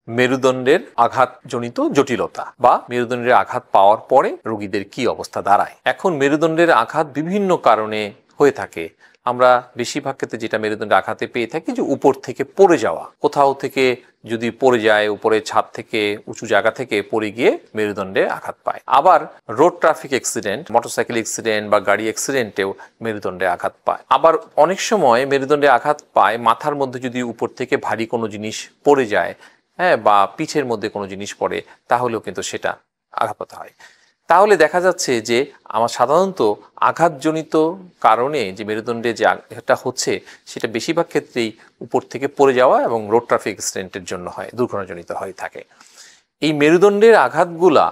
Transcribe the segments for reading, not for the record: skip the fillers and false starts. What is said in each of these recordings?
মেরুদণ্ডের আঘাতজনিত জটিলতা বা মেরুদণ্ডের আঘাত পাওয়ার পরে রোগীদের কি অবস্থা দাঁড়ায়। এখন মেরুদণ্ডের আঘাত বিভিন্ন কারণে হয়ে থাকে। আমরা বেশিরভাগ ক্ষেত্রে যেটা মেরুদণ্ডের আঘাতে পেয়ে থাকি যে উপর থেকে পড়ে যাওয়া, কোথাও থেকে যদি পড়ে যায়, উপরে ছাদ থেকে উঁচু জায়গা থেকে পড়ে গিয়ে মেরুদণ্ডে আঘাত পায়। আবার road traffic accident, motorcycle accident বা গাড়ি অ্যাক্সিডেন্টেও মেরুদণ্ডে আঘাত পায়। আবার অনেক সময় মেরুদণ্ডে আঘাত পায় মাথার মধ্যে যদি উপর থেকে ভারী কোনো জিনিস পড়ে যায়, হ্যাঁ, বা পিঠের মধ্যে কোনো জিনিস পড়ে, তাহলেও কিন্তু সেটা আঘাতপ্রাপ্ত হয়। তাহলে দেখা যাচ্ছে যে আমার সাধারণত আঘাতজনিত কারণে যে মেরুদণ্ডে যে আঘাতটা হচ্ছে সেটা বেশিরভাগ ক্ষেত্রেই উপর থেকে পড়ে যাওয়া এবং রোড ট্রাফিক অ্যাক্সিডেন্টের জন্য হয়, দুর্ঘটনাজনিত হয়ে থাকে। এই মেরুদণ্ডের আঘাতগুলা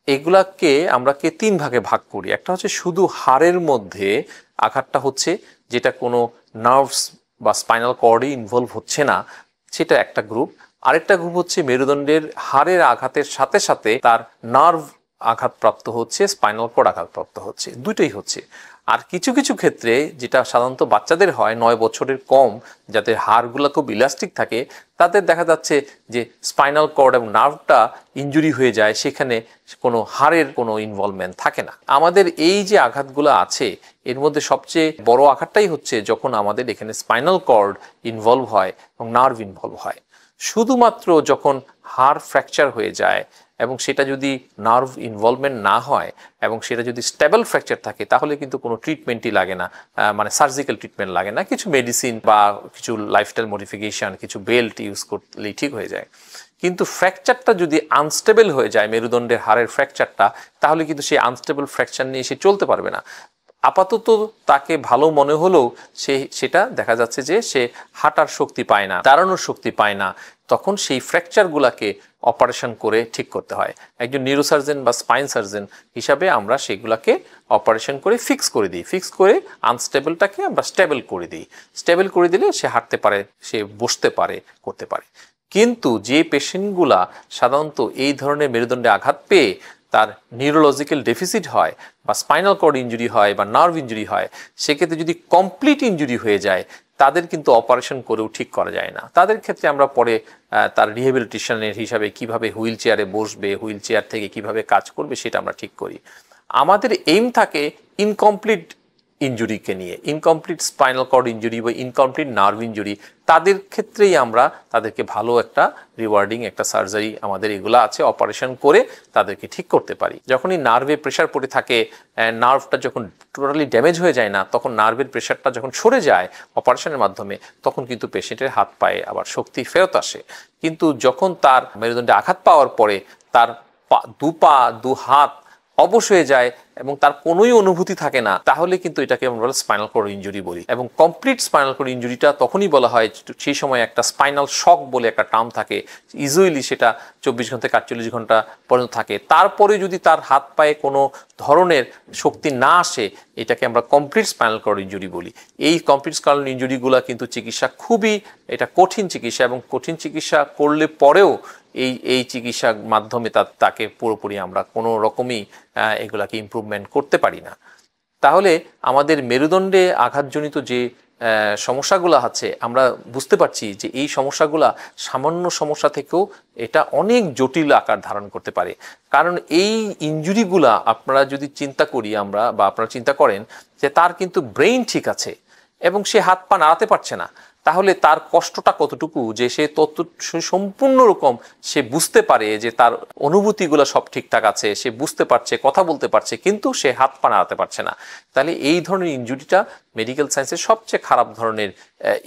এগুলাকে আমরা তিন ভাগে ভাগ করি। একটা হচ্ছে শুধু হাড়ের মধ্যে আঘাতটা হচ্ছে, যেটা কোনো নার্ভস বা স্পাইনাল কর্ডে ইনভলভ হচ্ছে না, সেটা একটা গ্রুপ। আরেকটা গ্রুপ হচ্ছে মেরুদণ্ডের হাড়ের আঘাতের সাথে সাথে তার নার্ভ আঘাতপ্রাপ্ত হচ্ছে, স্পাইনাল কর্ড আঘাতপ্রাপ্ত হচ্ছে, দুটোই হচ্ছে। আর কিছু কিছু ক্ষেত্রে যেটা সাধারণত বাচ্চাদের হয় 9 বছরের কম, যাদের হাড়গুলো খুব ইলাস্টিক থাকে, তাদের দেখা যাচ্ছে যে স্পাইনাল কর্ড এবং নার্ভটা ইনজুরি হয়ে যায়, সেখানে কোনো হাড়ের কোনো ইনভলভমেন্ট থাকে না। আমাদের এই যে আঘাতগুলো আছে এর মধ্যে সবচেয়ে বড় আঘাতটাই হচ্ছে যখন আমাদের এখানে স্পাইনাল কর্ড ইনভলভ হয় এবং নার্ভ ইনভলভ হয়। শুধুমাত্র যখন হাড় ফ্র্যাকচার হয়ে যায় এবং সেটা যদি নার্ভ ইনভলভমেন্ট না হয় এবং সেটা যদি স্টেবল ফ্র্যাকচার থাকে, তাহলে কিন্তু কোনো ট্রিটমেন্টই লাগে না, মানে সার্জিক্যাল ট্রিটমেন্ট লাগে না, কিছু মেডিসিন বা কিছু লাইফস্টাইল মডিফিকেশন, কিছু বেল্ট ইউজ করলেই ঠিক হয়ে যায়। কিন্তু ফ্র্যাকচারটা যদি আনস্টেবল হয়ে যায়, মেরুদণ্ডের হাড়ের ফ্র্যাকচারটা, তাহলে কিন্তু সেই আনস্টেবল ফ্র্যাকচার নিয়ে সে চলতে পারবে না। আপাতত তাকে ভালো মনে হলেও সেটা দেখা যাচ্ছে যে সে হাঁটার শক্তি পায় না, দাঁড়ানোর শক্তি পায় না। তখন সেই ফ্র্যাকচারগুলোকে অপারেশন করে ঠিক করতে হয়। একজন নিউরোসার্জন বা স্পাইন সার্জন হিসাবে আমরা সেগুলোকে অপারেশন করে ফিক্স করে দিই, ফিক্স করে আনস্টেবলটাকে আমরা স্টেবল করে দিই। স্টেবল করে দিলে সে হাঁটতে পারে, সে বসতে পারে, করতে পারে। কিন্তু যে পেশেন্টগুলা সাধারণত এই ধরনের মেরুদণ্ডে আঘাত পেয়ে তার নিউরোলজিক্যাল ডেফিসিট হয় বা স্পাইনাল কর্ড ইনজুরি হয় বা নার্ভ ইনজুরি হয়, সেক্ষেত্রে যদি কমপ্লিট ইনজুরি হয়ে যায়, তাদের কিন্তু অপারেশন করেও ঠিক করা যায় না। তাদের ক্ষেত্রে আমরা পরে তার রিহ্যাবিলিটেশনের হিসাবে কিভাবে হুইল চেয়ারে বসবে, হুইল চেয়ার থেকে কিভাবে কাজ করবে, সেটা আমরা ঠিক করি। আমাদের এইম থাকে ইনকমপ্লিট ইনজুরিকে নিয়ে, ইনকমপ্লিট স্পাইনাল কর্ড ইনজুরি বা ইনকমপ্লিট নার্ভ ইনজুরি, তাদের ক্ষেত্রেই আমরা তাদেরকে ভালো একটা রিওয়ার্ডিং একটা সার্জারি আমাদের এগুলো আছে, অপারেশন করে তাদেরকে ঠিক করতে পারি। যখনই নার্ভে প্রেশার পড়ে থাকে, নার্ভটা যখন টোটালি ড্যামেজ হয়ে যায় না, তখন নার্ভের প্রেশারটা যখন সরে যায় অপারেশনের মাধ্যমে, তখন কিন্তু পেশেন্টের হাত পায়ে আবার শক্তি ফেরত আসে। কিন্তু যখন তার মেরুদণ্ডে আঘাত পাওয়ার পরে তার দু পা দু হাত অবশ হয়ে যায় এবং তার কোনোই অনুভূতি থাকে না, তাহলে কিন্তু এটাকে আমরা স্পাইনাল কর্ড ইনজুরি বলি। এবং কমপ্লিট স্পাইনাল কর্ড ইনজুরিটা তখনই বলা হয় সেই সময় একটা স্পাইনাল শক বলে একটা টার্ম থাকে, ইউজুয়ালি সেটা 24 ঘন্টা 48 ঘন্টা পর্যন্ত থাকে। তারপরে যদি তার হাত পায়ে কোনো ধরনের শক্তি না আসে, এটাকে আমরা কমপ্লিট স্পাইনাল কর্ড ইনজুরি বলি। এই কমপ্লিট স্পাইনাল ইনজুরিগুলো কিন্তু চিকিৎসা খুবই এটা কঠিন চিকিৎসা, এবং কঠিন চিকিৎসা করলে পরেও এই চিকিৎসার মাধ্যমে তাকে পুরোপুরি আমরা কোনো রকমই এগুলাকে ইমপ্রুভমেন্ট করতে পারি না। তাহলে আমাদের মেরুদণ্ডে আঘাতজনিত যে সমস্যাগুলো আছে, আমরা বুঝতে পারছি যে এই সমস্যাগুলা সামান্য সমস্যা থেকেও এটা অনেক জটিল আকার ধারণ করতে পারে। কারণ এই ইনজুরিগুলা আপনারা যদি চিন্তা করি আমরা, বা আপনারা চিন্তা করেন যে তার কিন্তু ব্রেইন ঠিক আছে এবং সে হাত পা নাড়াতে পারছে না, তাহলে তার কষ্টটা কতটুকু, যে সে সম্পূর্ণ রকম সে বুঝতে পারে যে তার অনুভূতিগুলো সব ঠিকঠাক আছে, সে বুঝতে পারছে, কথা বলতে পারছে, কিন্তু সে হাত পা নাড়াতে পারছে না। তাহলে এই ধরনের ইনজুরিটা মেডিকেল সায়েন্সের সবচেয়ে খারাপ ধরনের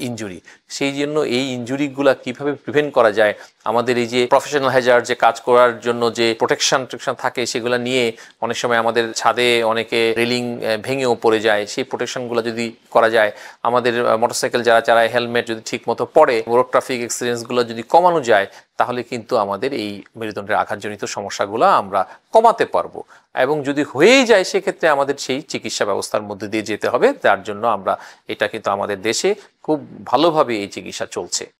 ইনজুরি। সেই জন্য এই ইনজুরিগুলা কিভাবে প্রিভেন্ট করা যায়, আমাদের এই যে প্রফেশনাল হ্যাজার্ড, যে কাজ করার জন্য যে প্রোটেকশন থাকে, সেগুলো নিয়ে অনেক সময় আমাদের ছাদে অনেকে রেলিং ভেঙেও পড়ে যায়, সেই প্রোটেকশনগুলো যদি করা যায়, আমাদের মোটরসাইকেল যারা চালায় হেলমেট যদি ঠিক মতো পড়ে, রোড ট্রাফিক অ্যাক্সিডেন্টসগুলো যদি কমানো যায়, তাহলে কিন্তু আমাদের এই মেরুদণ্ডের আঘাতজনিত সমস্যাগুলো আমরা কমাতে পারবো। এবং যদি হয়েই যায়, সেক্ষেত্রে আমাদের সেই চিকিৎসা ব্যবস্থার মধ্যে দিয়ে যেতে হবে, যার জন্য আমরা এটা কিন্তু আমাদের দেশে খুব ভালোভাবে এই চিকিৎসা চলছে।